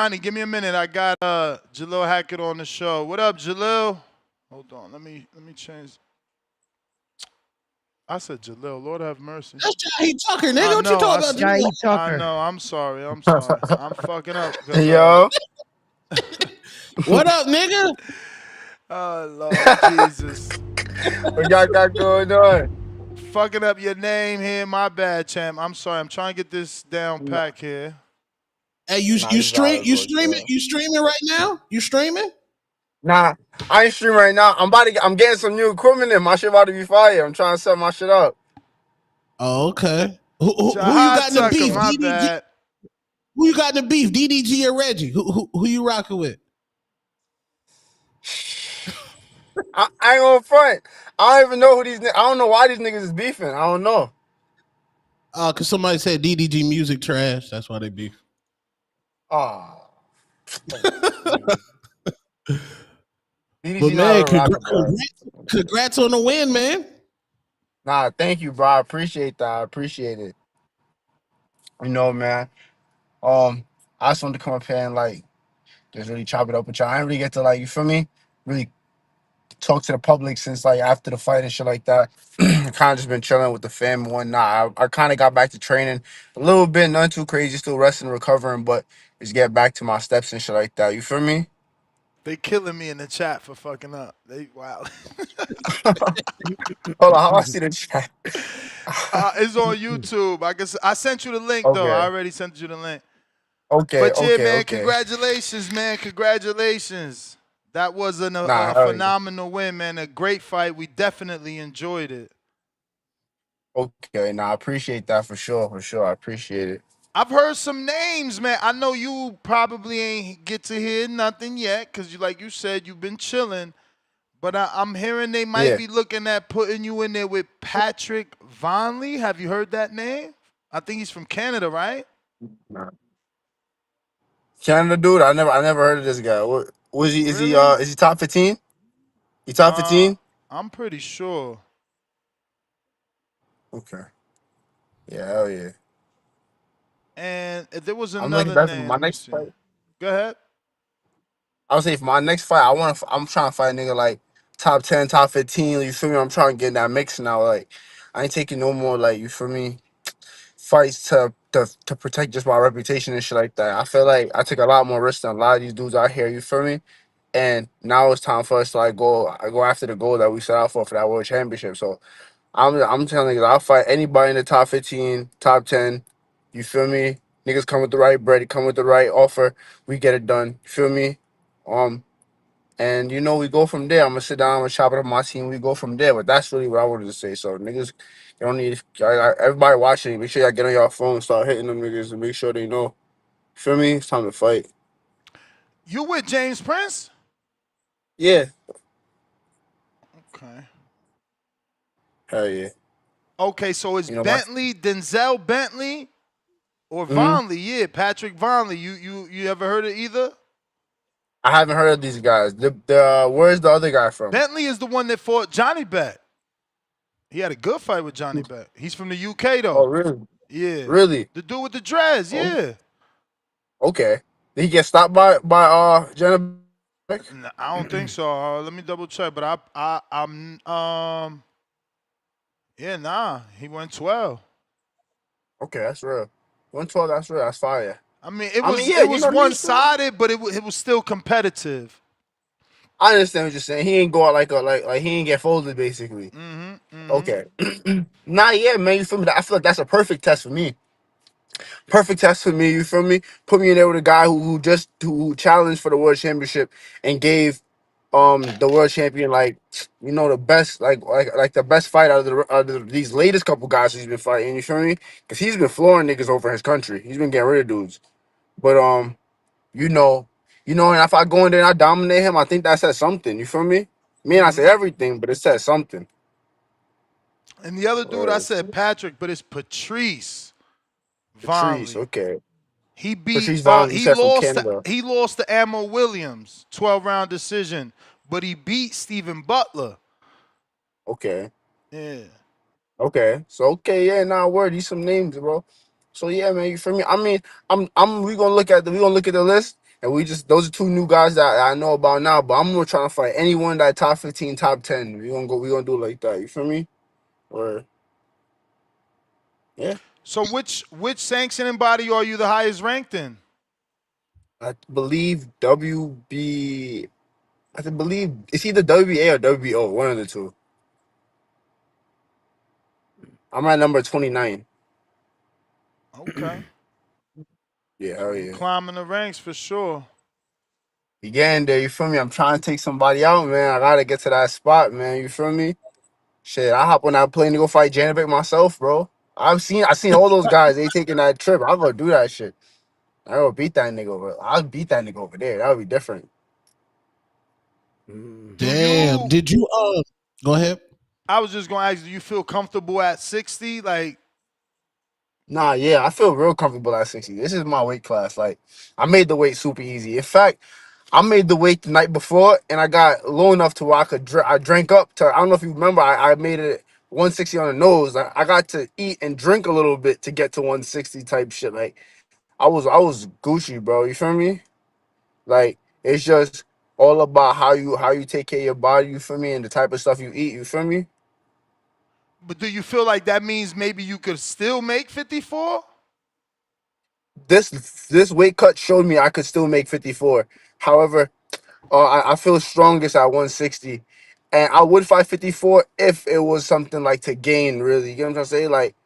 Johnny, give me a minute. I got Jalil Hackett on the show. What up, Jalil? Hold on. Let me change. I said Jalil. Lord have mercy. That's Jahi Tucker, nigga. I What you know. talking about? Jahi I Tucker. know. I'm sorry. I'm sorry. I'm fucking up because Yo, What up, nigga? oh Lord Jesus. what y'all got going on? Fucking up your name here. My bad, champ. I'm sorry. I'm trying to get this down Nah, pack here. Hey, you nah, you this stream vibe you go streaming good. you streaming right now? You streaming? Nah, I ain't streaming right now. I'm getting some new equipment in. My shit about to be fire. I'm trying to set my shit up. Oh, okay. Who you Jahad got in the Yes, Tucker, beef? sir. my DDG? bad. Who you got in the beef? DDG or Reggie? Who you rocking with? I ain't on front. I don't even know who these. I don't know why these niggas is beefing. I don't know. Cause somebody said DDG music trash. That's why they beef. Oh, come on, man. But BDG not a man, real rapper, bro. congrats on the win, man. Nah, thank you, bro. I appreciate that. I appreciate it. Man. I just wanted to come up here and like just really chop it up with y'all. I didn't really get to like you feel me. Really talk to the public since like after the fight and shit like that. Kind of just been chilling with the fam and whatnot. I kind of got back to training a little bit, nothing too crazy, still resting, recovering, but just get back to my steps and shit like that. You feel me? They killing me in the chat for fucking up. They wow. Hold on, how I see the chat? It's on YouTube. I guess I sent you the link though. I Okay, already sent you the link. okay, But yeah, okay, man, okay. congratulations, man. Congratulations. That was Nah, a hell yeah. phenomenal win, man. A great fight. We definitely enjoyed it. Okay, nah, I appreciate that for sure, for sure. I appreciate it. I've heard some names, man. I know you probably ain't get to hear nothing yet because, like you said, you've been chilling. But I'm hearing they might Yeah. be looking at putting you in there with Patrick Vonley. Have you heard that name? I think he's from Canada, right? Nah. Canada dude, I never heard of this guy. What was he? Really? Is he top 15? He top Uh, 15? I'm pretty sure. Okay. Yeah, hell yeah. And there was I'm looking another back for name. my Let me next see. fight. Go ahead. I would say for my next fight, I'm trying to fight a nigga like top 10, top 15. You feel me? I'm trying to get in that mix now. Like I ain't taking no more like you feel me fights to protect just my reputation and shit like that. I feel like I took a lot more risks than a lot of these dudes out here. You feel me? And now it's time for us to like go after the goal that we set out for that world championship. So I'm telling you, I'll fight anybody in the top 15, top 10. You feel me? Niggas come with the right bread, come with the right offer. We get it done. You feel me? Um, and we go from there. I'm gonna sit down, I'm gonna chop it up my team. We go from there. But that's really what I wanted to say. So niggas, you don't need everybody watching. Make sure y'all get on your phone, start hitting them niggas, and make sure they know. Feel me? It's time to fight. You with James Prince? Yeah. Okay. Hell yeah. Okay, so it's My. Bentley, Denzel Bentley, or hmm Vonley? Yeah, Patrick Vonley. You ever heard of either? I haven't heard of these guys. The where's the other guy from? Bentley is the one that fought Johnny Bet. He had a good fight with Johnny Bet. He's from the UK Oh, though. really? Yeah. Really? The dude with the dreads, Oh, yeah. okay. Did he get stopped by Jenna? I don't think so. Let me double check. But I'm yeah, nah. He went 12. Okay, that's real. 112, that's real. That's fire. I mean, I mean, yeah, it was one he's still. sided, but it was still competitive. I understand what you're saying. He ain't go out like he ain't get folded basically. Mm-hmm. Okay. Nah, yeah, man. You feel me? I feel like that's a perfect test for me. Perfect test for me. You feel me? Put me in there with a guy who challenged for the world championship and gave the world champion like the best like the best fight out of these latest couple guys he's been fighting. You feel me? Because he's been flooring niggas over his country. He's been getting rid of dudes. But you know, and if I go in there and I dominate him, I think that says something. You feel me? Me and I say Mm-hmm. everything, but it says something. And the other dude I Word. said Patrick, but it's Patrice Patrice, Vonley. okay. He beat Patrice Vaughn, you said from Canada. he lost to Ammo Williams, 12-round decision, but he beat Stephen Butler. Okay. Yeah. Okay. So okay, yeah, nah word. These some names, bro. So yeah, man, you feel me? I mean, we gonna look at the list. And we just those are two new guys that I know about now. But I'm more trying to fight anyone that top 15, top 10. We gonna do it like that. You feel me? Or yeah, So which sanctioning body are you the highest ranked in? I believe WB. Believe it's either WBA or WBO, one of the two. I'm at number 29. Okay. Yeah, So hell you yeah. climbing the ranks for sure. You getting there, you feel me? I'm trying to take somebody out, man. I gotta get to that spot, man. You feel me? Shit, I hop on that plane to go fight Janovic myself, bro. I seen all those guys. They taking that trip. I'll go do that shit. I go beat that nigga over. I'll beat that nigga over there. That would be different. Do Damn. you Did you go ahead? I was just gonna ask, do you feel comfortable at 60? Like, Nah, yeah, I feel real comfortable at 60. This is my weight class. Like, I made the weight super easy. In fact, I made the weight the night before, and I got low enough to where I drank up to. I don't know if you remember. I made it 160 on the nose. I got to eat and drink a little bit to get to 160 type shit. Like, I was Gucci, bro. You feel me? Like, it's just all about how you take care of your body. You feel me? And the type of stuff you eat. You feel me? but do you feel like that means maybe you could still make 54? This this weight cut showed me I could still make 54. However, I feel strongest at 160. And I would fight 54 if it was something like to gain, really. You get what I'm trying to say? Like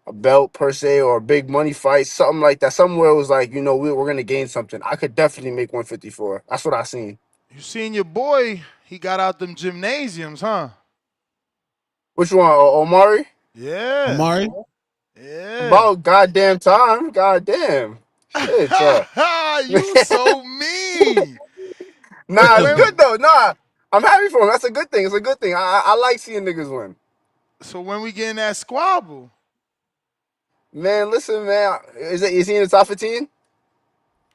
a belt per se or a big money fight, something like that. Somewhere it was like, we're going to gain something. I could definitely make 154. That's what I seen. You seen your boy, he got out them gymnasiums, huh? Which one? Omari? Yeah. Amari? Yeah. About goddamn time. Goddamn. Shit. You so mean. Nah, it's When good though. Nah, I'm happy for him. That's a good thing. It's a good thing. I like seeing niggas win. so when we get in that squabble? Man, listen, man. Is he in the top 15?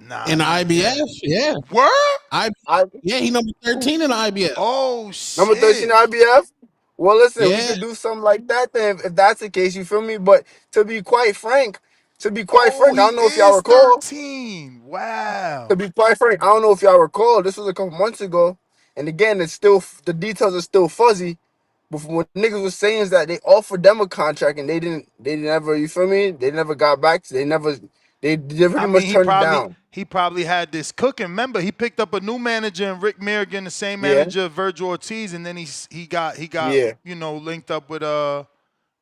Nah, In the he ain't yet. IBF? Yeah. Word? I I yeah, he number 13 in the IBF. Oh Number 13 shit. IBF. Well, listen, we Yeah. could do something like that then if that's the case. You feel me? But to be quite frank, Oh, I he don't know if y'all is recall. 13. To Wow. be quite frank, I don't know if y'all recall. This was a couple months ago, and again, it's still the details are still fuzzy. But from what niggas was saying is that they offered them a contract and they never. You feel me? They never got back. They I pretty mean, much he turned it probably down. he probably had this cooking. Remember, he picked up a new manager in Rick Mirrigan, the same Yeah, manager of Virgil Ortiz, and then he got yeah, linked up with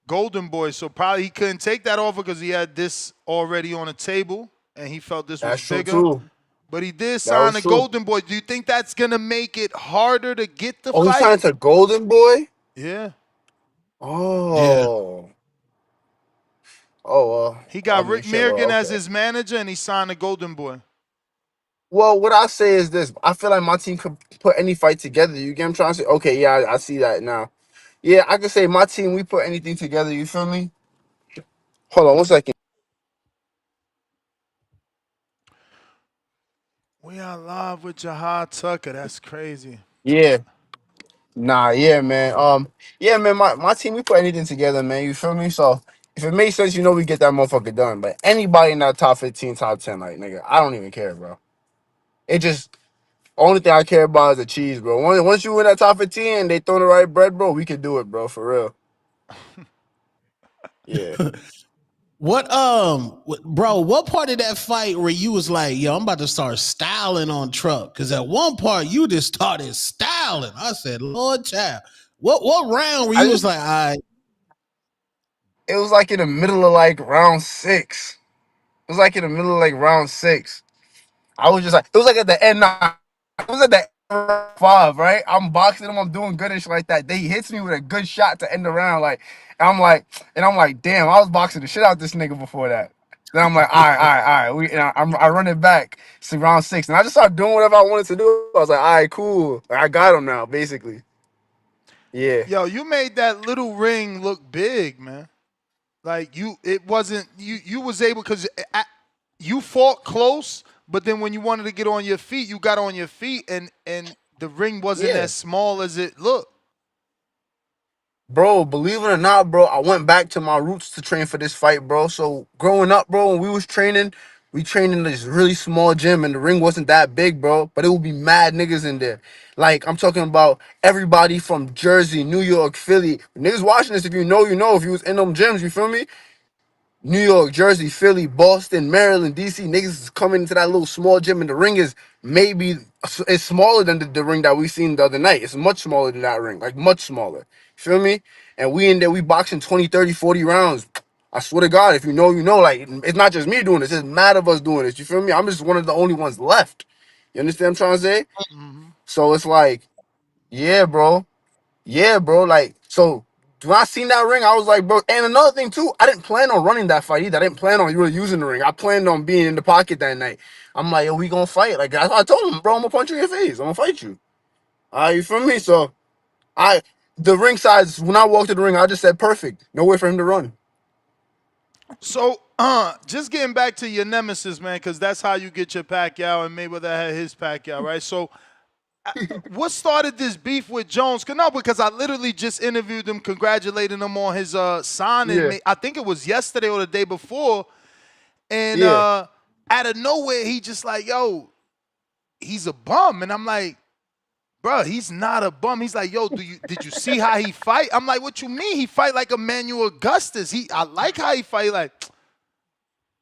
Golden Boy. So probably he couldn't take that offer because he had this already on the table, and he felt this was that's true bigger. too. But he did That sign was a true. Golden Boy. Do you think that's gonna make it harder to get the Oh, he fight? signed to Golden Boy. Yeah. Yeah. Oh, well. He I got mean, Rick shit. Well, Mirrigan as okay. his manager, and he signed a Golden Boy. Well, what I say is this: I feel like my team could put any fight together. You get what I'm trying to say? Okay, yeah, I see that now. Yeah, I could say my team. We put anything together. You feel me? Hold on 1 second. We are live with Jahi Tucker. That's crazy. Yeah. Nah. Yeah, man. Yeah, man. My team. We put anything together, man. You feel me? So if it makes sense, we get that motherfucker done. But anybody in that top 15, top 10, like nigga, I don't even care, bro. It just only thing I care about is the cheese, bro. Once you win that top 15 and they throw the right bread, bro, we can do it, bro. For real. Yeah. Bro, what part of that fight where you was like, yo, I'm about to start styling on truck? Because at one part you just started styling. I said, Lord child. What round where I you was just like, all right, it was like in the middle of like round six. It was like in the middle of like round six. I was just like, it was like at the end. It was at the end of round five, right? I'm boxing him. I'm doing good and shit like that. Then he hits me with a good shot to end the round. And I'm like, damn, I was boxing the shit out this nigga before that. Then I'm like, all right. I run it back to round six, and I just started doing whatever I wanted to do. I was like, all right, cool. Like, I got him now, basically. Yeah, Yo, you made that little ring look big, man. Like it wasn't you. You was able because you fought close, but then when you wanted to get on your feet, you got on your feet, and the ring wasn't yeah. as small as it looked. Bro, believe it or not, bro, I went back to my roots to train for this fight, bro. So growing up, bro, when we was training, We trained in this really small gym and the ring wasn't that big, bro. But it would be mad niggas in there. Like I'm talking about everybody from Jersey, New York, Philly. Niggas watching this, if you know, you know. If you was in them gyms, you feel me? New York, Jersey, Philly, Boston, Maryland, DC, niggas is coming into that little small gym, and the ring is maybe it's smaller than the ring that we seen the other night. It's much smaller than that ring, like much smaller. Feel me? And we in there, we boxing 20, 30, 40 rounds. I swear to God, if you know, you know. Like it's not just me doing this; it's mad of us doing this. You feel me? I'm just one of the only ones left. You understand what I'm trying to say? Hmm. So it's like, yeah, bro. Yeah, bro. Like, so when I seen that ring, I was like, bro. And another thing too, I didn't plan on running that fight either. I didn't plan on really using the ring. I planned on being in the pocket that night. I'm like, yo, we gonna fight. Like I told him, bro, I'm gonna punch you in your face. I'm gonna fight you. You feel me? So I, the ring size. When I walked to the ring, I just said perfect. No way for him to run. So, just getting back to your nemesis, man, because that's how you get your Pacquiao, and Mayweather had his Pacquiao, right? So, what started this beef with Jones? No, because I literally just interviewed him, congratulating him on his signing. Yeah, I think it was yesterday or the day before, and yeah, out of nowhere, he just like, yo, he's a bum, and I'm like, bro, he's not a bum. He's like, yo, did you see how he fight? I'm like, what you mean? He fight like Emmanuel Augustus. I like how he fight. Like,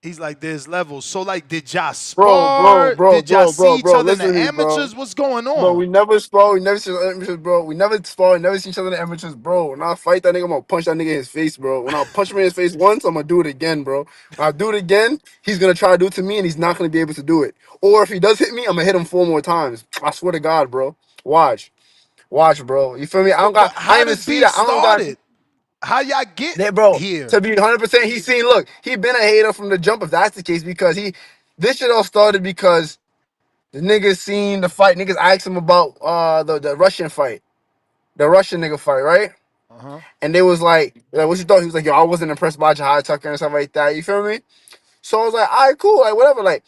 he's like, there's levels. So like, did y'all bro, bro, spar? bro, Did y'all bro, see bro, each bro. other in the Listen to me, bro. amateurs? What's going Bro, on? we never spar, we never see the amateurs, bro. We never spar, we never see each other in the amateurs, bro. When I fight that nigga, I'm gonna punch that nigga in his face, bro. When I punch him in his face once, I'm gonna do it again, bro. When I do it again, he's gonna try to do it to me and he's not gonna be able to do it. Or if he does hit me, I'm gonna hit him 4 more times. I swear to God, bro. Watch. Watch, bro. You feel me? But I how didn't even the see beef that. I don't got started? How y'all get that, bro. here? To be 100%, he seen, look, he been a hater from the jump if that's the case, because this shit all started because the niggas seen the fight. Niggas asked him about the Russian fight. The Russian nigga fight, right? Uh huh. And they was like, what you thought? He was like, yo, I wasn't impressed by Jahi Tucker and stuff like that. You feel me? So I was like, all right, cool, like whatever. Like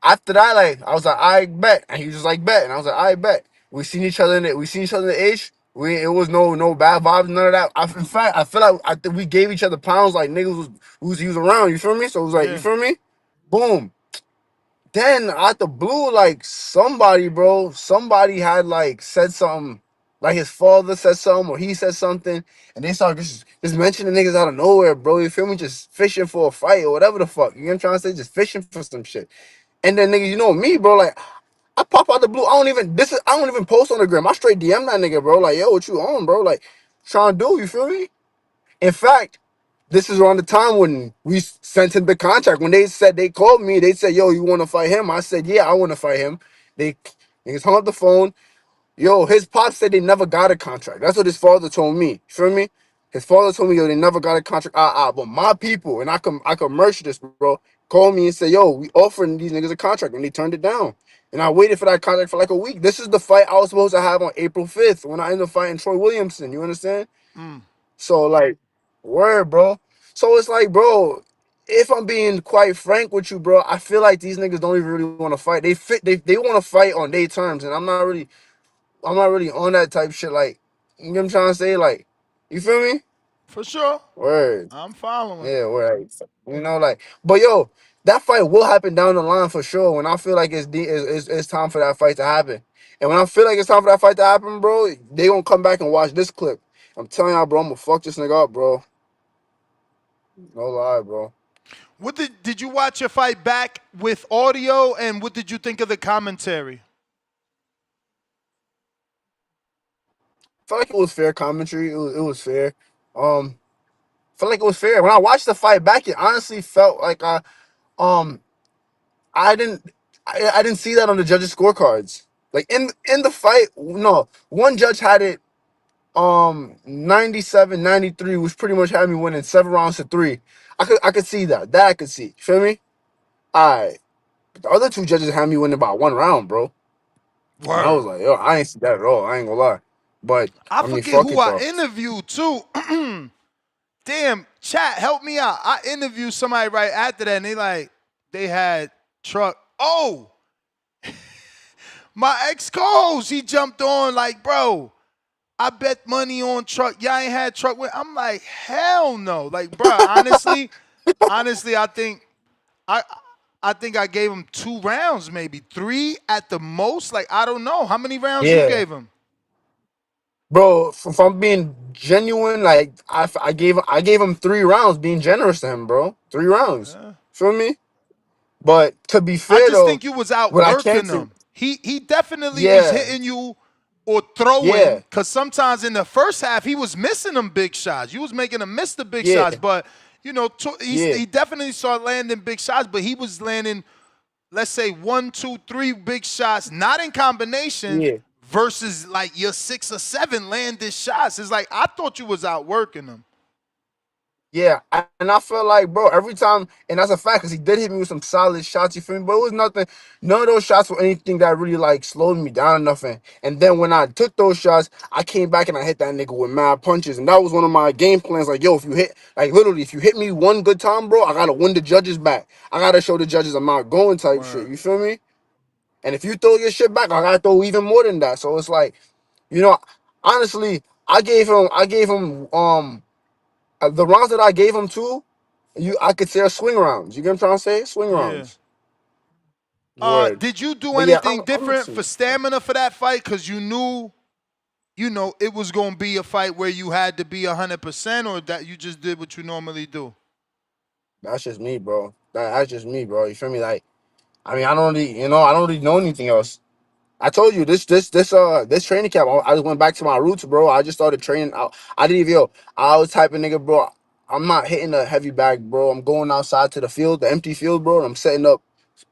after that, like I was like, I bet, and he was just like bet, and I was like, I bet. We seen each other in the age. It was no bad vibes, none of that. In fact, I feel like we gave each other pounds like niggas he was around. You feel me? So it was like, you Yeah. feel me? Boom. Then out the blue, like somebody, bro, somebody had like said something, like his father said something or he said something, and they started just mentioning niggas out of nowhere, bro. You feel me? Just fishing for a fight or whatever the fuck. You know what I'm trying to say? Just fishing for some shit. And then nigga, you know me, bro. Like I pop out the blue. I don't even post on the gram. I straight DM that nigga, bro. Like yo, what you on, bro? Like trying to do. You feel me? In fact, this is around the time when we sent him the contract. When they called me, they said, "Yo, you want to fight him?" I said, "Yeah, I want to fight him." They niggas hung up the phone. Yo, his pop said they never got a contract. That's what his father told me. You feel me? His father told me, yo, they never got a contract. But my people, and I can merch this, bro. Called me and said, yo, we offering these niggas a contract, and they turned it down. And I waited for that contract for like a week. This is the fight I was supposed to have on April 5th when I ended up fighting Troy Williamson. You understand? Mm. So like, word, bro. So it's like, bro, if I'm being quite frank with you, bro, I feel like these niggas don't even really want to fight. They want to fight on their terms, and I'm not really on that type shit. Like, you know what I'm trying to say? Like, you feel me? For sure. Word. I'm following. Yeah, word. Like, but yo, that fight will happen down the line for sure. When I feel like it's time for that fight to happen, and when I feel like it's time for that fight to happen, bro, they gonna come back and watch this clip. I'm telling y'all, bro, I'm gonna fuck this nigga up, bro. No lie, bro. What did you watch your fight back with audio, and what did you think of the commentary? Felt like it was fair commentary. It was fair. Um, felt like it was fair. When I watched the fight back, it honestly felt like um I didn't see that on the judges' scorecards. Like in the fight, no, one judge had it 97-93, which pretty much had me winning 7 rounds to 3. I could see that. That I could see. Feel me? Alright. The other two judges had me winning by 1 round, bro. And I was Word. like, yo, I ain't see that at all. I ain't gonna lie. But I I mean, forget fuck who it I though. interviewed too. Damn, chat, help me out. I interviewed somebody right after that, and they had truck. Oh, my ex co-host, he jumped on like, bro, I bet money on truck. Y'all ain't had truck with. I'm like, hell no. Like, bro, honestly, I think I I think I gave him 2 rounds, maybe 3 at the most. Like I don't know how many rounds you Yeah, gave him. bro. If I'm being genuine, like I gave him 3 rounds, being generous to him, bro. 3 rounds. Feel me? But to be I fair just though, think you was what I outworking can't say, him. He definitely was yeah, hitting you or throwing yeah, because sometimes in the first half he was missing them big shots. You was making him miss the big yeah, shots, but yeah, he definitely started landing big shots. But he was landing, let's say 1, 2, 3 big shots, not in combination. yeah. Versus like your 6 or 7 landed shots. It's like I thought you was outworking him. Yeah, and I feel like, bro, every time, and that's a fact, because he did hit me with some solid shots, you feel me? But it was nothing, none of those shots were anything that really, like, slowed me down or nothing. And then when I took those shots, I came back and I hit that nigga with mad punches. And that was one of my game plans. Like, yo, if you hit, like, literally, if you hit me one good time, bro, I gotta win the judges back. I gotta show the judges I'm not going type shit, Word. you feel me? And if you throw your shit back, I gotta throw even more than that. So it's like, you know, honestly, I gave him, the rounds that I gave him too. I could say are swing rounds. You get what I'm trying to say? Swing Yeah. rounds. Word. Did you do But yeah, anything I'm different for listening. stamina for that fight? Because you knew, it was going to be a fight where you had to be 100%, or that you just did what you normally do? That's just me, bro. That's just me, bro. You feel me? Like, I mean, I don't really know anything else. I told you this training camp. I just went back to my roots, bro. I just started training out. I didn't even yo. I was type of nigga, bro. I'm not hitting a heavy bag, bro. I'm going outside to the field, the empty field, bro. And I'm setting up,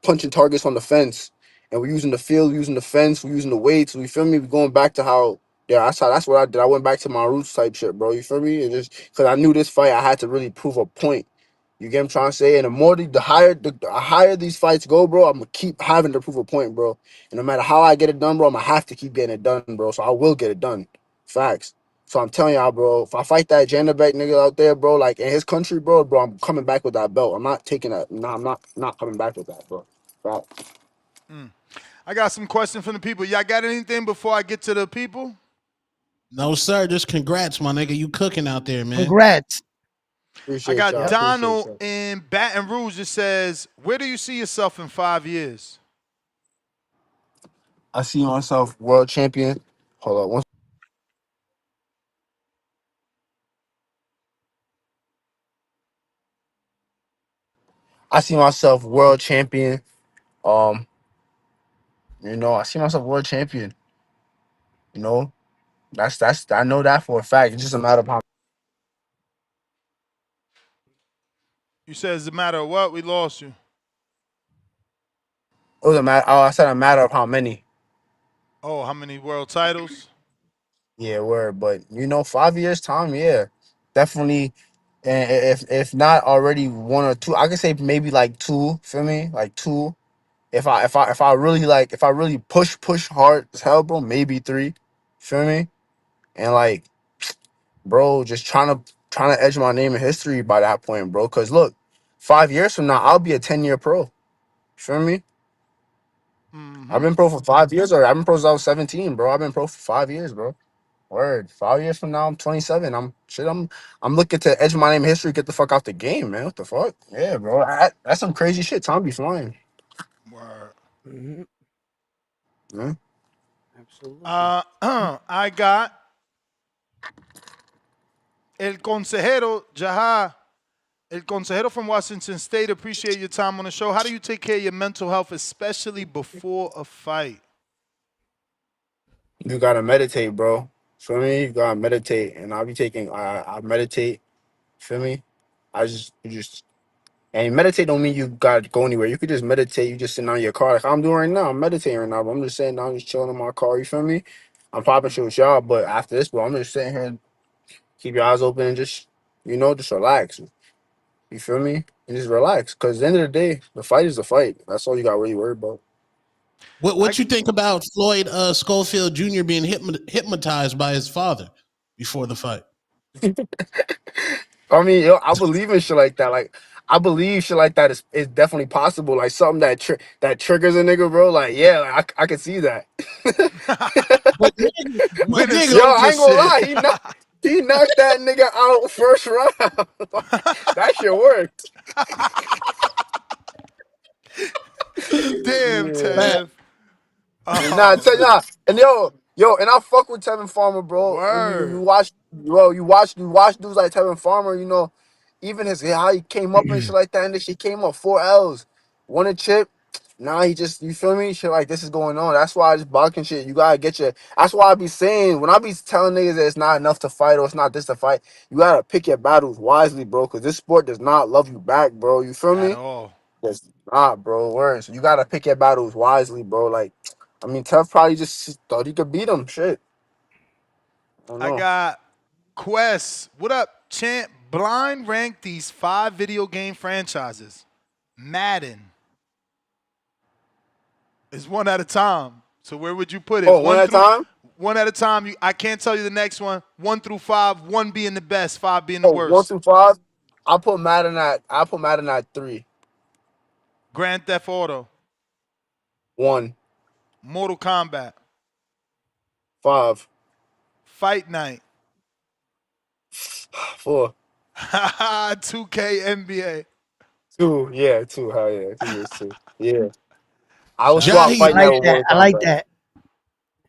punching targets on the fence. And we're using the field, we're using the fence, we're using the weights. You feel me? We're going back to how. Yeah, that's what I did. I went back to my roots type shit, bro. You feel me? And just because I knew this fight, I had to really prove a point. You get what I'm trying to say? And the higher these fights go, bro, I'm gonna keep having to prove a point, bro. And no matter how I get it done, bro, I'm gonna have to keep getting it done, bro. So I will get it done. Facts. So I'm telling y'all, bro, if I fight that Janabek nigga out there, bro, like in his country, bro, I'm coming back with that belt. I'm not taking that. No, I'm not coming back with that, bro. Facts. I got some questions from the people. Y'all got anything before I get to the people? No, sir. Just congrats, my nigga. You cooking out there, man. Congrats. I Appreciate got y'all. Yep. Appreciate Donald y'all. in Baton Rouge that says, where do you see yourself in 5 years? I see myself world champion. Hold on. I see myself world champion. Um, I see myself world champion. You know, that's I know that for a fact. It's just a matter of how. You said, it's a matter of what? We lost you. It was a matter. Oh, I said a matter of how many. Oh, how many world titles? Yeah, word. But 5 years time, yeah, definitely. And if not already one or two, I could say maybe like two. Feel me? Like two. If I really push hard as hell, bro, maybe three. Feel me? And like, bro, just trying to edge my name in history by that point, bro. Cause look, 5 years from now, I'll be a 10-year pro. Feel me? I've Mm-hmm. been pro for 5 years, or I've been pro since I was 17, bro. I've been pro for 5 years, bro. Word. 5 years from now, I'm 27. I'm looking to edge my name in history, get the fuck out the game, man. What the fuck? Yeah, bro. That's some crazy shit. Time be flying. Word. Hmm. Man. Absolutely. I got El Consejero, Jaha. El Consejero from Washington State. Appreciate your time on the show. How do you take care of your mental health, especially before a fight? You gotta meditate, bro. Feel me? You gotta meditate. And I'll be taking I meditate. Feel me? And meditate don't mean you gotta go anywhere. You could just meditate, you just sitting on your car. Like I'm doing right now. I'm meditating right now, but I'm just sitting down, just chilling in my car, you feel me? I'm popping shit with y'all, but after this, bro, I'm just sitting here, keep your eyes open and just relax. You feel me? And just relax. Cause at the end of the day, the fight is the fight. That's all you got really worried about. What I you think about Floyd Schofield Jr. being hypnotized by his father before the fight? I mean, yo, I believe in shit like that. Like, I believe shit like that is definitely possible. Like something that triggers a nigga, bro. Like, yeah, like, I can see that. But Where the nigga, Yo, I soldier ain't gonna shit. lie, he knocked that nigga out first round. Like, that shit worked. Damn, Yeah. Man, Tev. Nah, I Oh, tell you, man. nah. And yo, and I fuck with Tevin Farmer, bro. When you Word. watch, bro, you watch dudes like Tevin Farmer, even his how he came up and shit like that, and this shit came up 4 L's, won a chip. Now he just, you feel me? Shit like this is going on. That's why I just boxing shit. You gotta get your. That's why I be saying when I be telling niggas that it's not enough to fight or it's not this to fight. You gotta pick your battles wisely, bro. Cause this sport does not love you back, bro. You feel At me? all. It's not, bro. Words. You gotta pick your battles wisely, bro. Like, I mean, Tough probably just thought he could beat him. Shit. I don't I know. got Quest. What up, champ? Blind rank these 5 video game franchises. Madden is one at a time. So where would you put it? Oh, one at a time? One at a time. I can't tell you the next one. 1 through 5. 1 being the best, 5 being the Oh, one worst. through five. I put Madden at 3. Grand Theft Auto, 1, Mortal Kombat, 5, Fight Night, 4, 2K NBA. 2. Yeah, 2. Hell yeah. 2 is 2. Yeah. I would Shout out swap to Jahi, I Fight Night like with that. Mortal I like Kombat. that.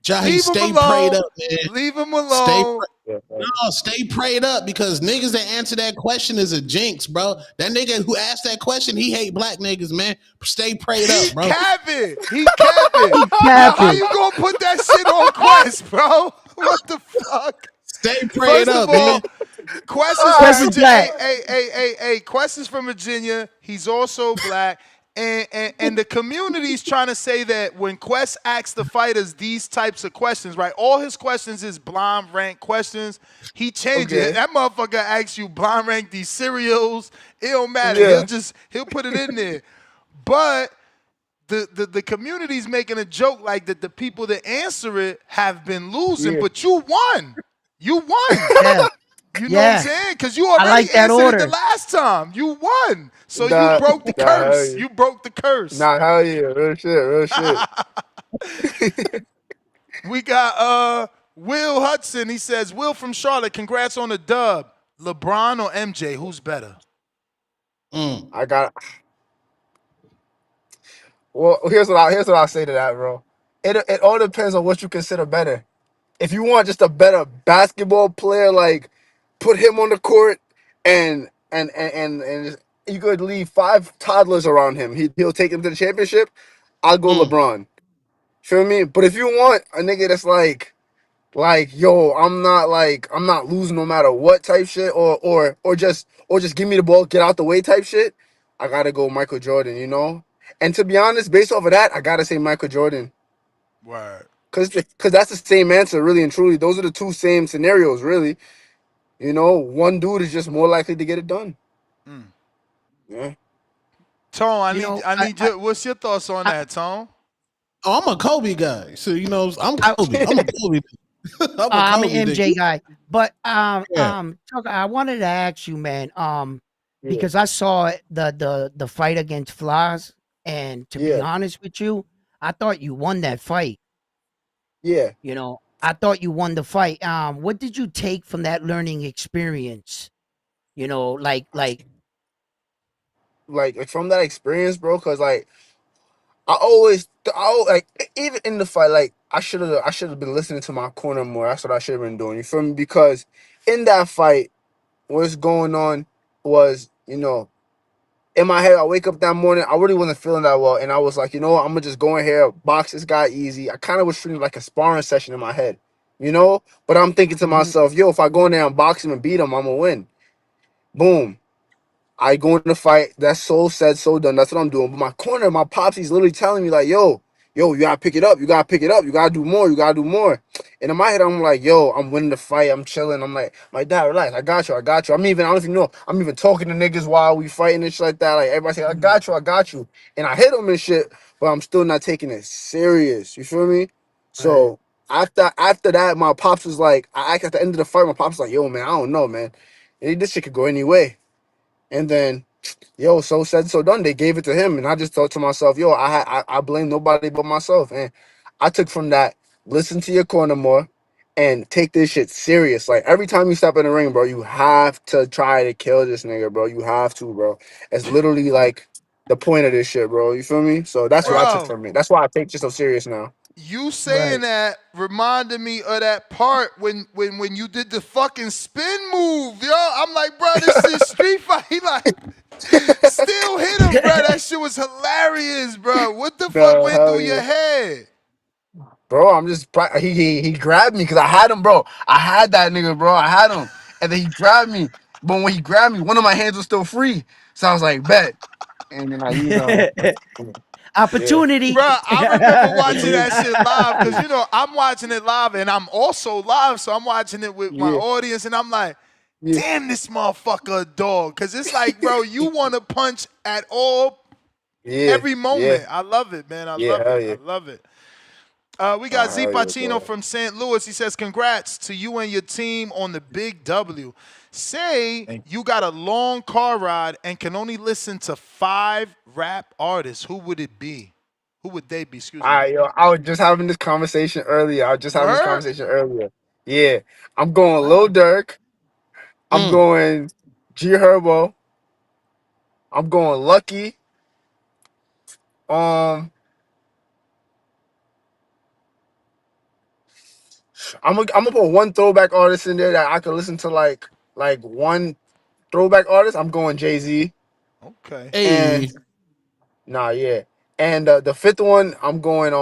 Jahi, Leave him stay prayed alone. up, man. Leave him Stay alone. Yeah. no, stay prayed up because niggas that answer that question is a jinx, bro. That nigga who asked that question, he hate black niggas, man. Stay prayed He up, bro. capping. He capping. He Yo, how capping. you gonna put that shit on Quest, bro? What the fuck? Stay prayed First of up, man. all, Quest is from Quest is Virginia. black. Hey. Quest is from Virginia. He's also black. And the community's trying to say that when Quest asks the fighters these types of questions, right? All his questions is blind rank questions. He changed it. Okay. That motherfucker asks you blind rank these cereals. It don't matter. Yeah. He'll put it in there. But the community's making a joke like that the people that answer it have been losing, Yeah. but you won. You won. Yeah. You know what I'm Yeah. saying? Because you I already like that answered it the order. last time. You won. So you Nah, broke the nah, hell curse. yeah. You broke the curse. Nah, hell yeah. Real shit, real shit. We got Will Hudson. He says, Will from Charlotte, congrats on the dub. LeBron or MJ, who's better? I got. Well, here's what I say to that, bro. It all depends on what you consider better. If you want just a better basketball player, like put him on the court and you could leave 5 toddlers around him. He'll take him to the championship. I'll go LeBron. Feel me? But if you want a nigga that's yo, I'm not losing no matter what type shit, or just give me the ball, get out the way type shit, I gotta go Michael Jordan, you know? And to be honest, based off of that, I gotta say Michael Jordan. Word. Cause that's the same answer, really and truly. Those are the two same scenarios, really. You know, one dude is just more likely to get it done. Yeah. Tone, You know, I need your, what's your thoughts on I, that, Tone? Oh, I'm a Kobe guy. So, I'm I, Kobe. I'm a Kobe. I'm a I'm an Kobe MJ nigga. guy, but Yeah. Tucker, I wanted to ask you, man, Yeah. because I saw the fight against Floss, and to be Yeah. honest with you, I thought you won that fight. Yeah. I thought you won the fight. What did you take from that learning experience? Like from that experience, bro, cause like like even in the fight, like I should have been listening to my corner more. That's what I should have been doing. You feel me? Because in that fight, what's going on was, in my head, I wake up that morning, I really wasn't feeling that well, and I was like, I'm gonna just go in here, box this guy easy. I kind of was treating it like a sparring session in my head, But I'm thinking to Mhm. myself, yo, if I go in there and box him and beat him, I'm gonna win. Boom. I go in the fight. That's so said, so done. That's what I'm doing. But my corner, my pops, he's literally telling me like, yo, you gotta pick it up. You gotta pick it up. You gotta do more. You gotta do more. And in my head, I'm like, yo, I'm winning the fight. I'm chilling. I'm like, my dad, relax. I got you. I got you. I don't know if you know. I'm even talking to niggas while we fighting and shit like that. Like everybody say, I got you. I got you. And I hit him and shit, but I'm still not taking it serious. You feel me? Right. So after that, my pops was like, at the end of the fight, my pops was like, yo, man, I don't know, man. This shit could go any way. And then, yo, so said, so done. They gave it to him, and I just thought to myself, yo, I blame nobody but myself. And I took from that, listen to your corner more, and take this shit serious. Like every time you step in the ring, bro, you have to try to kill this nigga, bro. You have to, bro. It's literally like the point of this shit, bro. You feel me? So that's what I took Bro, from it. That's why I take shit so serious now. you saying Right. that reminded me of that part when you did the fucking spin move, yo. I'm like, bro, this is street fight. He like still hit him, bro. That shit was hilarious, bro. What the fuck No, went hell through yeah. your head? Bro, I'm just he grabbed me because I had him, bro. I had that nigga, bro. I had him, and then he grabbed me. But when he grabbed me, one of my hands was still free, so I was like, bet. And then yeah, Bro, Opportunity. I remember watching yeah, that shit live because you know I'm watching it live and I'm also live, so I'm watching it with my yeah, audience and I'm like, yeah, damn, this motherfucker a dog. Cause it's like, bro, you want to punch at all yeah, every yeah, moment. I love it, man. I yeah, love hell it. I yeah. love it. We got Z Hell yeah, Pacino bro. from St. Louis. He says, congrats to you and your team on the big W. Say Thank you got a long car ride and can only listen to 5 rap artists. Who would it be? Who would they be? Excuse me. Yo, I was just having this conversation earlier. I was just having this Word? conversation earlier. Yeah, I'm going Lil Wow. Durk. I'm Mm. going G Herbo. I'm going Lucky. Um, I'm gonna put one throwback artist in there that I could listen to, like one throwback artist. I'm going Jay-Z. Okay. And Hey, nah, yeah. And the fifth one, I'm going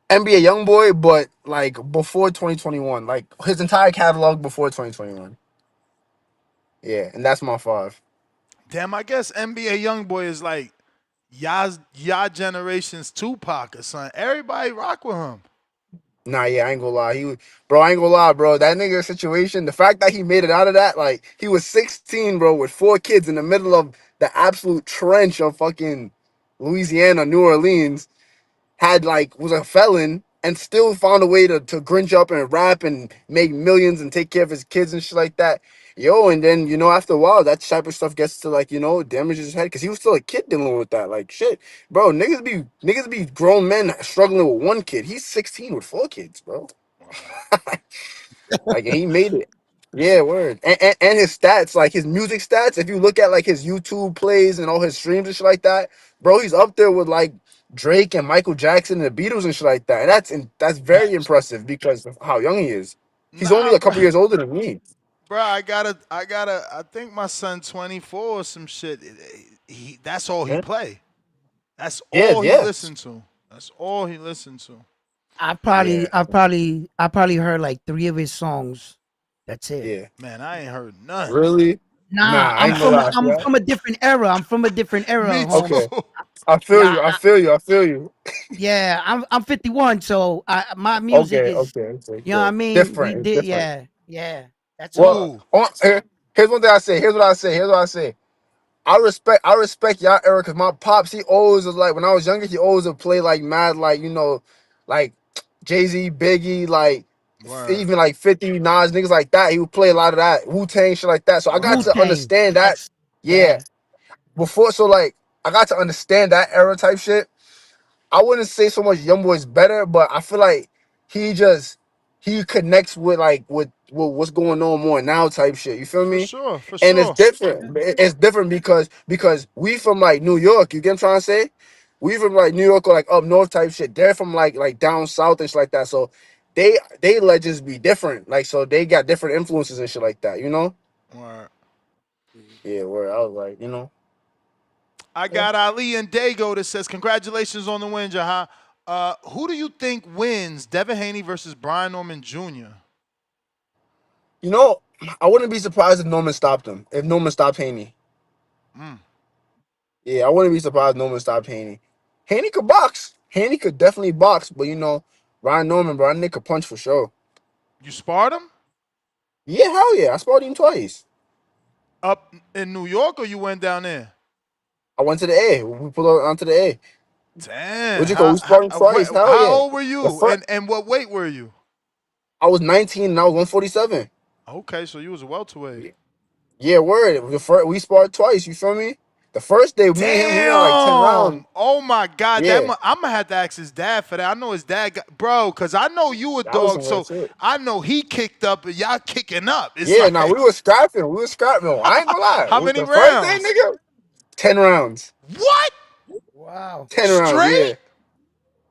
NBA YoungBoy, but like before 2021, like his entire catalog before 2021. Yeah, and that's my five. Damn, I guess NBA YoungBoy is like y'all generation's Tupac or something. Everybody rock with him. Nah, yeah, I ain't gonna lie. Bro, I ain't gonna lie, bro. That nigga situation, the fact that he made it out of that, like, he was 16, bro, with 4 kids in the middle of the absolute trench of fucking Louisiana, New Orleans, had like was a felon and still found a way to grinch up and rap and make millions and take care of his kids and shit like that. Yo, and then after a while that type of stuff gets to damage his head because he was still a kid dealing with that. Like shit, bro. Niggas be grown men struggling with 1 kid. He's 16 with 4 kids, bro. Wow. Like and he made it. Yeah, word. And his stats, like his music stats, if you look at like his YouTube plays and all his streams and shit like that, bro, he's up there with like Drake and Michael Jackson and the Beatles and shit like that. And that's very impressive because of how young he is. He's only Nah, a bro. couple years older than me. Bro, I think my son 24 or some shit. That's all he Yeah. play. That's Yeah, all he yeah. listened to. That's all he listened to. I Yeah. probably, I probably, I probably heard like 3 of his songs. That's it. Yeah. Man, I ain't heard none. Really? Nah, Nah, I ain't gonna lie. I'm Yeah. from a different era. I'm from a different Me era, too. Holmes. Okay. I feel Yeah, you. I feel you. I feel you. yeah. I'm 51, so my music Okay, is, okay, okay, you know what I good. mean. We Different. It's did, different. yeah, yeah. That's Well, all. Ooh. here's one thing I say. Here's what I say. Here's what I say. I respect y'all era because my pops, he always was like when I was younger, he always would play like mad, like like Jay-Z, Biggie, like Word. even like 50 Nas, niggas like that. He would play a lot of that Wu-Tang shit like that. So I got Wu Word. to Tang. understand that. That's Yeah. yeah. Before so like I got to understand that era type shit. I wouldn't say so much YoungBoy's better, but I feel like he just he connects with with what's going on more now type shit. You feel For me? sure. For And it's sure. different. It's different because we from like New York. You get what I'm trying to say? We from like New York or like up north type shit. They're from like down south and shit like that. So they legends be different. Like so they got different influences and shit like that. You know? Word. Yeah. Where I was like, I yeah. got Ali and Dago that says, congratulations on the win, Jahi. Who do you think wins Devin Haney versus Brian Norman Jr.? You know, I wouldn't be surprised if Norman stopped him. If Norman stopped Haney. Mm. Yeah, I wouldn't be surprised if Norman stopped Haney. Haney could box. Haney could definitely box, but Ryan Norman, bro, that nigga could punch for sure. You sparred him Yeah, hell yeah. I sparred him twice. up in New York or you went down there? I went to the A. We pulled out onto the A. Damn. What'd you go? We sparred him twice. Hell How yeah. old were The you? first, And what weight were you? I was 19 and I was 147. Okay, so you was a welterweight. Yeah, word. The first, we sparred twice. You feel me? The first day, me and him, we went like 10 rounds. Damn! Oh my God, Yeah, I'm gonna have to ask his dad for that. I know his dad, bro, because I know you a that was dog, some real so shit. I know he kicked up and y'all kicking up. It's Yeah, now we like, were scrapping. We were scrapping. I ain't gonna lie. how many The first day, rounds? nigga. 10 rounds. What? Wow. 10 rounds, yeah. Straight?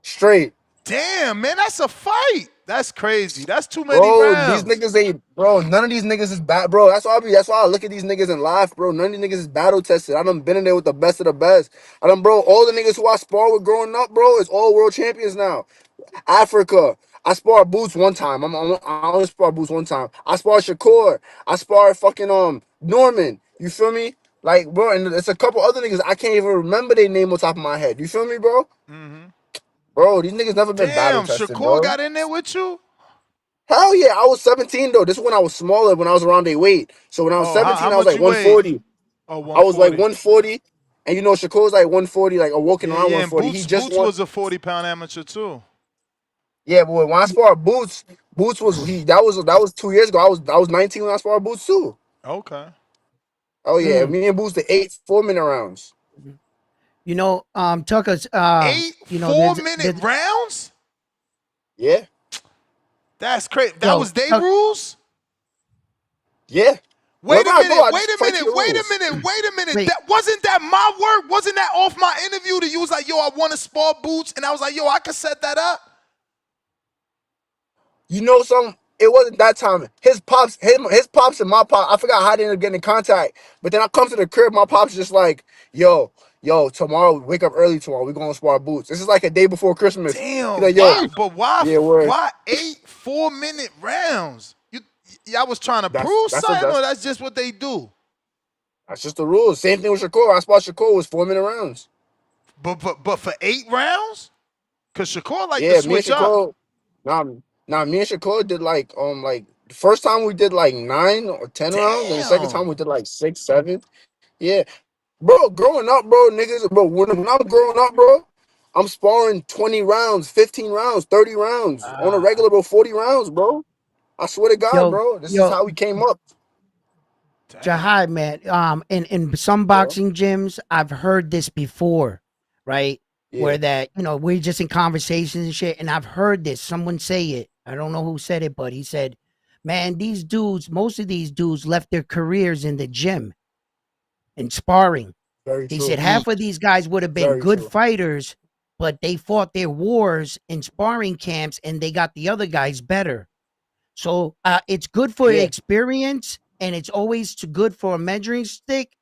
Straight. Damn, man, that's a fight. That's crazy. That's too many Bro, these rounds. niggas ain't, bro. None of these niggas is bad, bro. That's why I look at these niggas and laugh, bro. None of these niggas is battle tested. I done been in there with the best of the best. I done, bro. All the niggas who I spar with growing up, bro, is all world champions now. Africa. I sparred Boots one time. I only sparred Boots one time. I sparred Shakur. I sparred fucking Norman. You feel me? Like, bro, and it's a couple other niggas I can't even remember their name on top of my head. You feel me, bro? Mm-hmm. Bro, these niggas never been battle Damn, tested, Shakur bro. got in there with you? Hell yeah, I was 17 though. This is when I was smaller, when I was around their weight. So when I was Oh, how 17, I was much like you weighed? 140. Oh, I was like 140. 140. And you know, Shakur's like 140, like walking Yeah, around yeah, and 140. He Boots just Boots won. was a 40-pound amateur too. Yeah, but when I sparred Boots, Boots was he that was 2 years ago. I was 19 when I sparred Boots too. Okay. Oh yeah, Mm. me and Boots the 8 4-minute rounds. You know, Tucker's, Eight you know, 4-minute rounds? Yeah, That's crazy. That yo, was they Tuck, rules? yeah. Wait Wherever a I go, minute, I wait just a fight to minute, the wait a rules. minute, wait a minute. wait, That wasn't that my work? Wasn't that off my interview that you was like, yo, I want to spar Boots? And I was like, yo, I could set that up. You know something? It wasn't that time. His pops and my pop. I forgot how they ended up getting in contact. But then I come to the crib. My pops just like, yo, tomorrow wake up early tomorrow. We gonna spar Boots. This is like a day before Christmas. He Damn, like, yo, why? But why? yeah, word. Why 8 4-minute rounds? Y'all was trying to That's prove that's a, something, or that's that's just what they do? that's just the rules. Same thing with Shakur. I spot Shakur was 4-minute rounds. But for 8 rounds, cause Shakur like to Yeah, me and switch up. Shakur. Nah, me and Shakur did like the first time we did like 9 or 10 rounds, and the second time Damn. we did like 6 7. Yeah, bro. Growing up, bro, niggas, bro. When I'm growing up, bro, I'm sparring 20 rounds, 15 rounds, 30 rounds on a ah, regular, bro. 40 rounds, bro. I swear to God, yo, bro. This is yo, how we came up. Damn. Jahai, man. In some Yeah, boxing gyms, I've heard this before, right? yeah. Where that, we're just in conversations and shit, and I've heard this. Someone say it. I don't know who said it, but he said, "Man, these dudes, most of these dudes left their careers in the gym and sparring." Very He said true. Mm. half of these guys would have been Very good true. fighters, but they fought their wars in sparring camps, and they got the other guys better. So it's good for Yeah, experience, and it's always good for a measuring stick.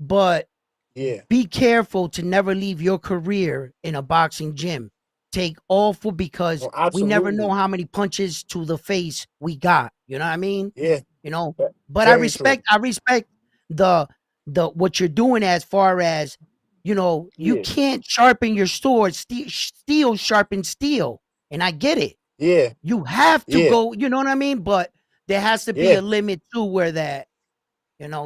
But yeah. be careful to never leave your career in a boxing gym. Take all for because No, we never know absolutely. how many punches to the face we got. You know what I mean? Yeah, You know, ve- but very true. I respect the what you're doing as far as you Yeah, can't sharpen your sword. Steel sharpens steel, and I get it. yeah, You have to yeah, go. You know what I mean? But there has to be yeah, a limit to where that.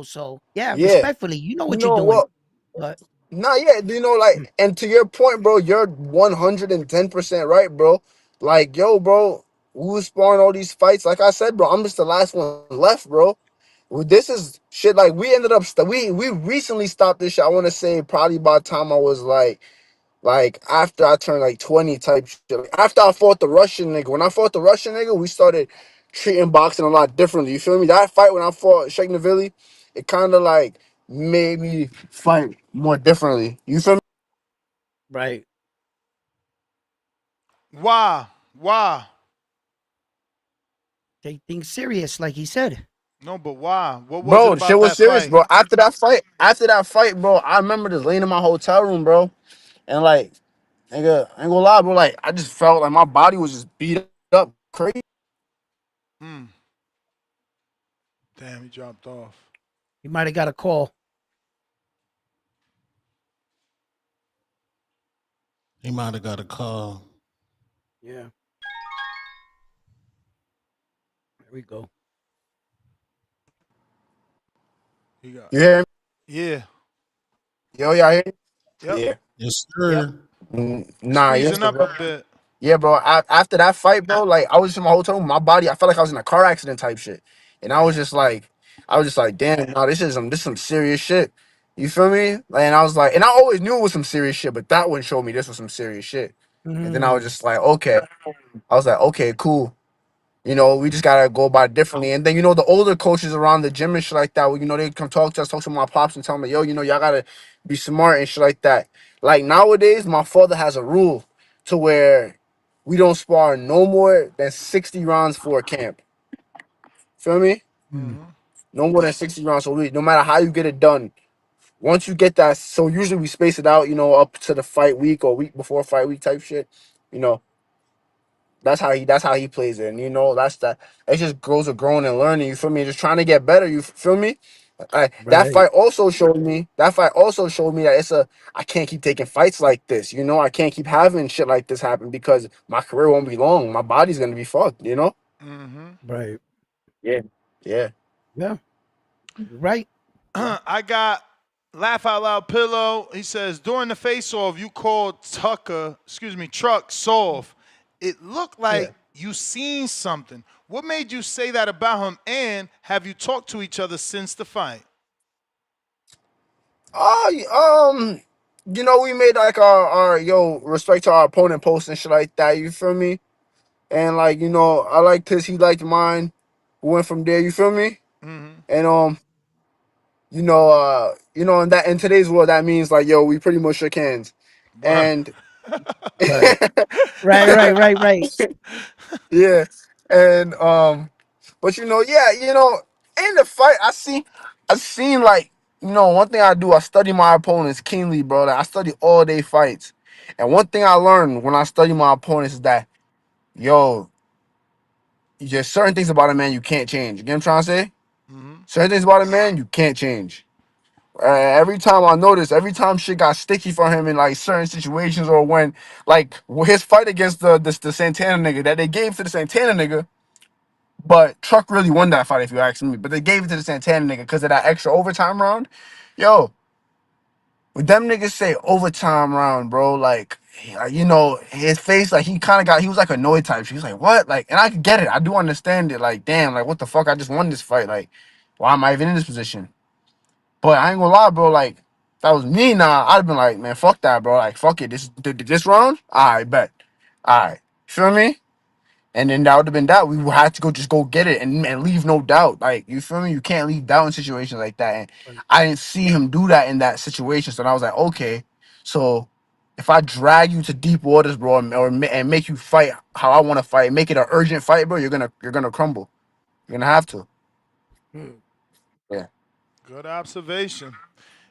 So yeah, yeah. respectfully, you know You what you're know doing, what? but. Nah, yeah, like, and to your point, bro, you're 110% right, bro. Like, yo, bro, we was sparring all these fights. Like I said, bro, I'm just the last one left, bro. Well, this is shit. Like, we ended up, we recently stopped this shit. I want to say probably by the time I was like after I turned like 20 type shit. Like, after I fought the Russian nigga. When I fought the Russian nigga, we started treating boxing a lot differently. You feel me? That fight when I fought Sheikh Navili, it kind of like made me fight more differently. You feel me? Right. Why? Why? Take things serious, like he said. No, but why? What was it Bro, the shit about was that serious, fight? bro. After that fight, bro, I remember just laying in my hotel room, bro. And like, nigga, I ain't gonna lie, bro. Like, I just felt like my body was just beat up crazy. Hmm. Damn, he dropped off. He might have got a call. He might have got a call. Yeah. There we go. He got. You hear me? Yeah. Yo, y'all hear me? Yep. Yeah. Yes, Yep. sir. It's Nah, yes, freezing up bro. a bit. Yeah, bro. After that fight, bro, like I was in my hotel room, my body, I felt like I was in a car accident type shit, and Damn. I was just like, damn, no, this is some serious shit. You feel me? Like, and I was like, and I always knew it was some serious shit, but that one showed me this was some serious shit. And then I was Mm. just like, okay, I was like, okay, cool. You know, we just gotta go about it differently. And then, you know, the older coaches around the gym and shit like that, you know, they come talk to us, talk to my pops and tell me, yo, you know, y'all gotta be smart and shit like that. Like nowadays, my father has a rule to where we don't spar no more than 60 rounds for a camp. Feel me? Mm-hmm. No more than 60 rounds. So no matter how you get it done, once you get that, so usually we space it out, you know, up to the fight week or week before fight week type shit. You know, that's how he plays it. And you know, that's that. It just grows with growing and learning. You feel me? Just trying to get better. You feel me? That Right. fight also showed me. That fight also showed me that I can't keep taking fights like this. You know, I can't keep having shit like this happen because my career won't be long. My body's gonna be fucked. You know? Mm-hmm. Right. Yeah. Yeah. Yeah. You're right. I got Laugh Out Loud Pillow. He says, during the face off, you called Truck soft. It looked Yeah. like you seen something. What made you say that about him? And have you talked to each other since the fight? You know, we made like our respect to our opponent post and shit like that. You feel me? And like, you know, I liked his, he liked mine. We went from there. You feel me? Mm-hmm. And in that in today's world, that means like, yo, we pretty much shook hands. Word. And Right. Right. Right. Right. Right. yeah, and but you know, yeah, you know, in the fight, I seen like, you know, one thing I do, I study my opponents keenly, bro. Like, I study all day fights, and one thing I learned when I study my opponents is that, yo, there's certain things about a man you can't change. You get what I'm trying to say? Mm-hmm. Certain things about a man you can't change. Every time I notice, every time shit got sticky for him in like certain situations, or when like his fight against the Santana nigga that they gave to the Santana nigga, but Truck really won that fight if you ask me. But they gave it to the Santana nigga because of that extra overtime round. Yo, when them niggas say overtime round, bro, like you know, his face, like he was like annoyed type. He was like, what? Like, and I could get it. I do understand it. Like, damn, like what the fuck? I just won this fight. Like, why am I even in this position? But I ain't gonna lie, bro. Like, if that was me now, I'd have been like, man, fuck that, bro. Like, fuck it. This round, I bet. All right, feel me? And then that would have been that. We would have to go get it and leave no doubt. Like, you feel me? You can't leave doubt in situations like that. And Right. I didn't see him do that in that situation. So I was like, okay, so if I drag you to deep waters, bro, and make you fight how I want to fight, make it an urgent fight, bro, you're gonna crumble. You're gonna have to. Hmm. Yeah. Good observation.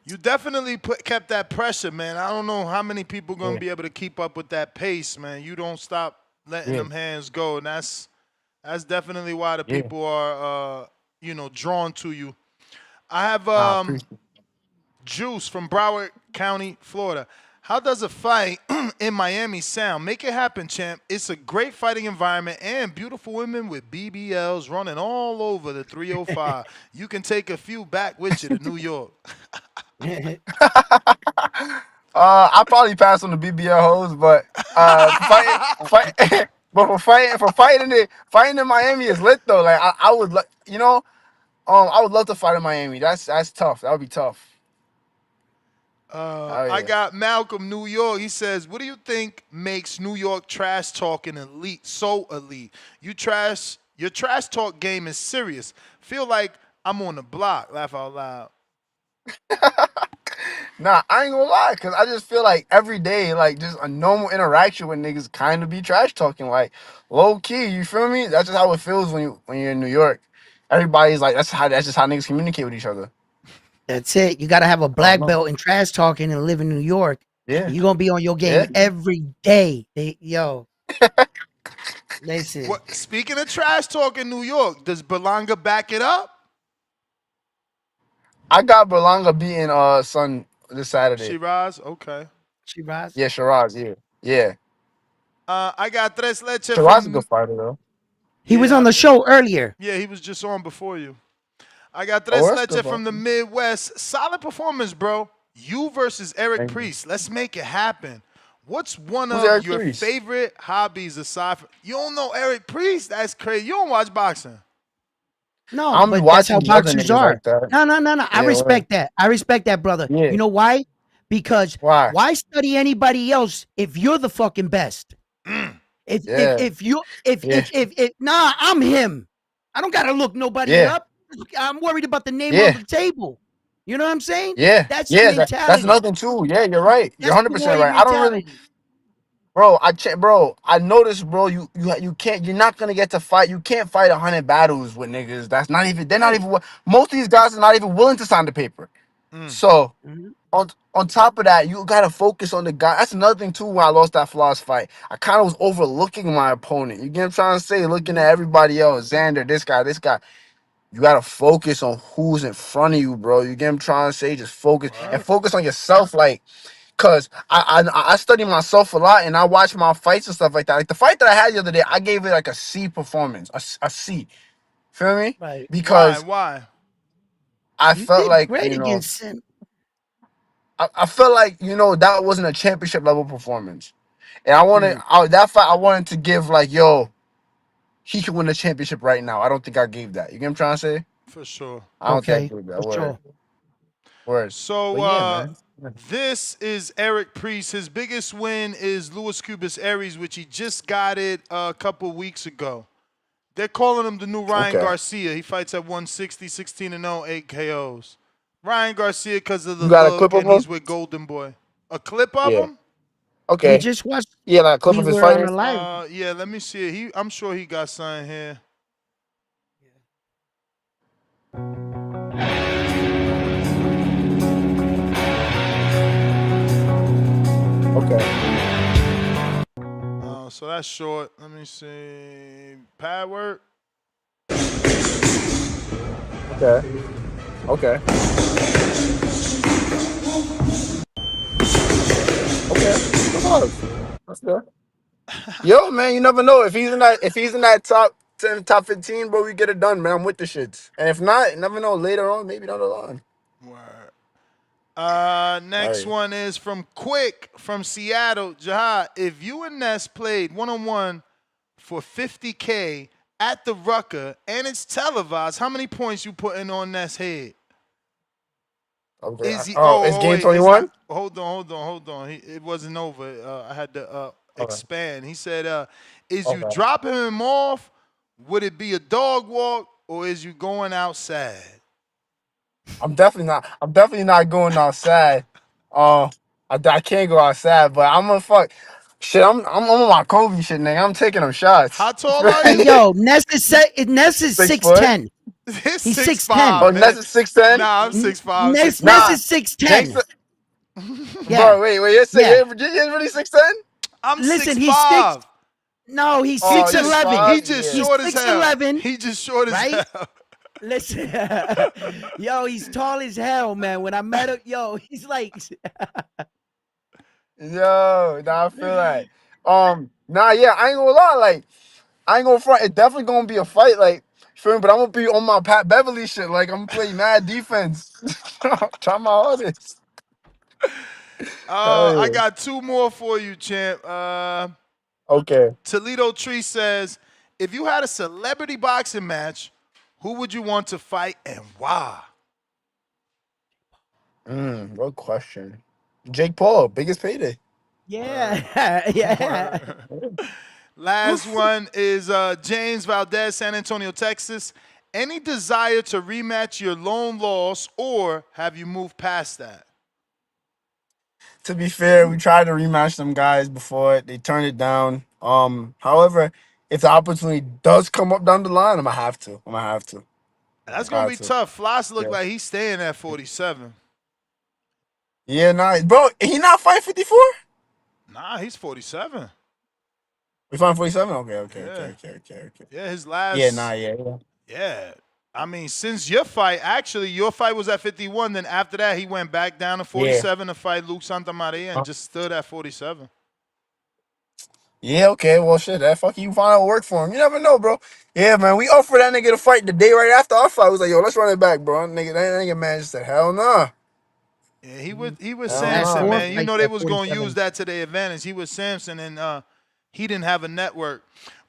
You definitely kept that pressure, man. I don't know how many people gonna Yeah. be able to keep up with that pace, man. You don't stop letting Yeah. them hands go, and that's definitely why the Yeah. people are, drawn to you. I have I appreciate. Juice from Broward County, Florida. How does a fight in Miami sound? Make it happen, champ. It's a great fighting environment and beautiful women with BBLs running all over the 305. You can take a few back with you to New York. I probably pass on the BBL hoes, but for but fighting in Miami is lit though. Like I would, I would love to fight in Miami. That's tough. That would be tough. Oh I yeah. got Malcolm, New York. He says, "What do you think makes New York trash talking elite so elite? Your trash talk game is serious. Feel like I'm on the block. Laugh out loud. Nah, I ain't gonna lie, cause I just feel like every day, like just a normal interaction with niggas, kind of be trash talking, like low key. You feel me? That's just how it feels when you're in New York. Everybody's like, that's just how niggas communicate with each other. That's it. You got to have a I don't black know. belt in trash talking and live in New York. Yeah. You're gonna be on your game Yeah. every day. Listen, What? Speaking of trash talk in New York, does Berlanga back it up? I got Berlanga beating Son this Saturday. Shiraz, okay. Shiraz. Yeah, Shiraz, yeah. Yeah. I got Tres Leche Shiraz is a from good fighter though. He was on the show earlier. yeah, he was just on before you. I got Oh, Tres that's Leche good, from bro. the Midwest. Solid performance, bro. You versus Eric Thank you. Priest. Let's make it happen. What's one Who's of Eric your Priest? favorite hobbies aside from you don't know Eric Priest? That's crazy. You don't watch boxing. No, I don't be but that's how watching the other boxers niggas are. like that. No, no, no, no. I Yeah, well, respect that. I respect that, brother. yeah. You know why? Because Why? why study anybody else if you're the fucking best? Yeah. Yeah. If nah, I'm him. I don't gotta look nobody Yeah. up. I'm worried about the name on Yeah. the table. You know what I'm saying? Yeah. That's the Yeah. That's mentality. nothing too. Yeah, you're right. You're That's the 100% warrior right. I don't really, mentality. bro. Bro. I noticed, bro. You can't. You're not gonna get to fight. You can't fight 100 battles with niggas. That's not even. They're not Right. even. Most of these guys are not even willing to sign the paper. Mm. So Mhm. on top of that, you gotta focus on the guy. That's another thing too. When I lost that Floss fight, I kind of was overlooking my opponent. You get what I'm trying to say? Looking at Mhm. everybody else, Xander, this guy, this guy. You gotta focus on who's in front of you, bro. You get what I'm trying to say? Just focus and Word. Right. focus on yourself, like. Cause I study myself a lot and I watch my fights and stuff like that. Like the fight that I had the other day, I gave it like a C performance, a C. Feel me? Right. Why? Because Why? I You felt did like great against him. I felt like that wasn't a championship level performance, and Mm. that fight I wanted to give like he can win the championship right now. I don't think I gave that. You get what I'm trying to say? For sure. I don't think Okay. I gave For that word. sure. Word. So But yeah, man. this is Eric Priest. His biggest win is Louis Cubas Aries, which he just got it a couple weeks ago. They're calling him the new Ryan Okay. Garcia. He fights at 160, 16-0, 8 KOs. Ryan Garcia because of the You got a clip look, of and him? he's with Golden Boy. A clip of Yeah. him? We Okay. just watched. Yeah, like a clip We of his were on fighting. a live. Yeah, let me see it. I'm sure he got something here. Okay. So that's short. Let me see. Pad work. Okay. Okay. Okay. Good love. That's good. Yo, man, you never know if he's in that top 10, top 15, bro. We get it done, man. I'm with the shits. And if not, you never know. Later on, maybe down the line. Word. All Next right. one is from Quick from Seattle. Jahi, if you and Ness played one-on-one for 50K at the Rucker and it's televised, how many points you putting on Ness' head? Okay. Is he? Oh, it's Oh, game wait, it's not. 21. Hold on. It wasn't over. I had to Okay. expand. He said, "Is you Okay. dropping him off? Would it be a dog walk, or is you going outside?" I'm definitely not going outside. I can't go outside, but I'm gonna fuck. Shit, I'm on my Kobe shit, nigga. I'm taking them shots. How tall are Hey, you? yo, Ness is 6 foot. 6'10". He's He's six 6'10". five, Oh, man. Ness is 6'10". Nah, I'm 6'5", Ness 6'5". Nah, is six gangsta, ten. Yeah. bro. Wait. Yeah. You're really 6'10"? I'm Listen, six he's six. five. No, he's He Oh, six you just eleven. he 6'5"? just Yeah. He's short as hell. 6'11", He just short as right? hell. Listen, yo, he's tall as hell, man. When I met him, yo, he's like, Yo, nah, I feel that. Nah, yeah, I ain't gonna lie. Like, I ain't gonna front. It definitely gonna be a fight. Like, feel me? But I'm gonna be on my Pat Beverly shit. Like, I'm gonna play mad defense. Try my hardest. Hell I yeah. got two more for you, champ. Okay. Toledo Tree says, if you had a celebrity boxing match, who would you want to fight and why? Good question. Jake Paul, biggest payday. Word. yeah, yeah. Word. Last one is James Valdez, San Antonio, Texas. Any desire to rematch your lone loss, or have you moved past that? To be fair, we tried to rematch some guys before. They turned it down. However, if the opportunity does come up down the line, I'm gonna have to. That's I gonna have be to. tough. Floss look Yeah. like he's staying at 47. Yeah, nah, bro. He not fighting 54. Nah, he's 47. We fighting 47. Yeah. Okay. Yeah, his Yeah, nah, last. yeah. Yeah. I mean, since your fight, actually, your fight was at 51. Then after that, he went back down to Yeah. 47 to fight Luke Santamaria and Uh, just stood at 47. yeah, okay. Well, shit, that fuck you find out work for him. You never know, bro. Yeah, man. We offered that nigga to fight the day right after our fight. I was like, yo, let's run it back, bro. That nigga man just said, hell nah. Yeah, he was His Hell last Samson, nah. four man. You fights know they at was gonna use 47. that to their advantage. He was Samson, and he didn't have a network.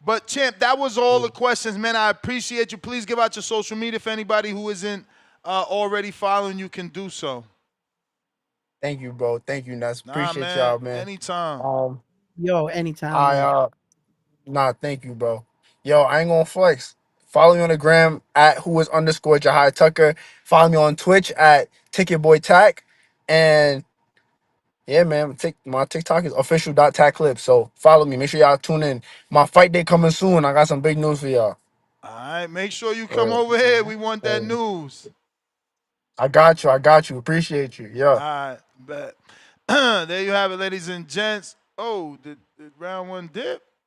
But champ, that was all the questions, man. I appreciate you. Please give out your social media if anybody who isn't already following you can do so. Thank you, bro. Thank you, Nuts. Nah, Appreciate man. y'all, man. Anytime. Um, Yo, anytime, I man. Nah, thank you, bro. Yo, I ain't gonna flex. Follow me on the gram at who is underscore Jahi Tucker. Follow me on Twitch at Ticket Boy Tack. And yeah, man, my TikTok is official.tackclip. So follow me. Make sure y'all tune in. My fight day coming soon. I got some big news for y'all. All right, make sure you come Uh, over here. We want that uh, news. I got you. I got you. Appreciate you. All Yeah. right, bet. There you have it, ladies and gents. Oh, did round one dip?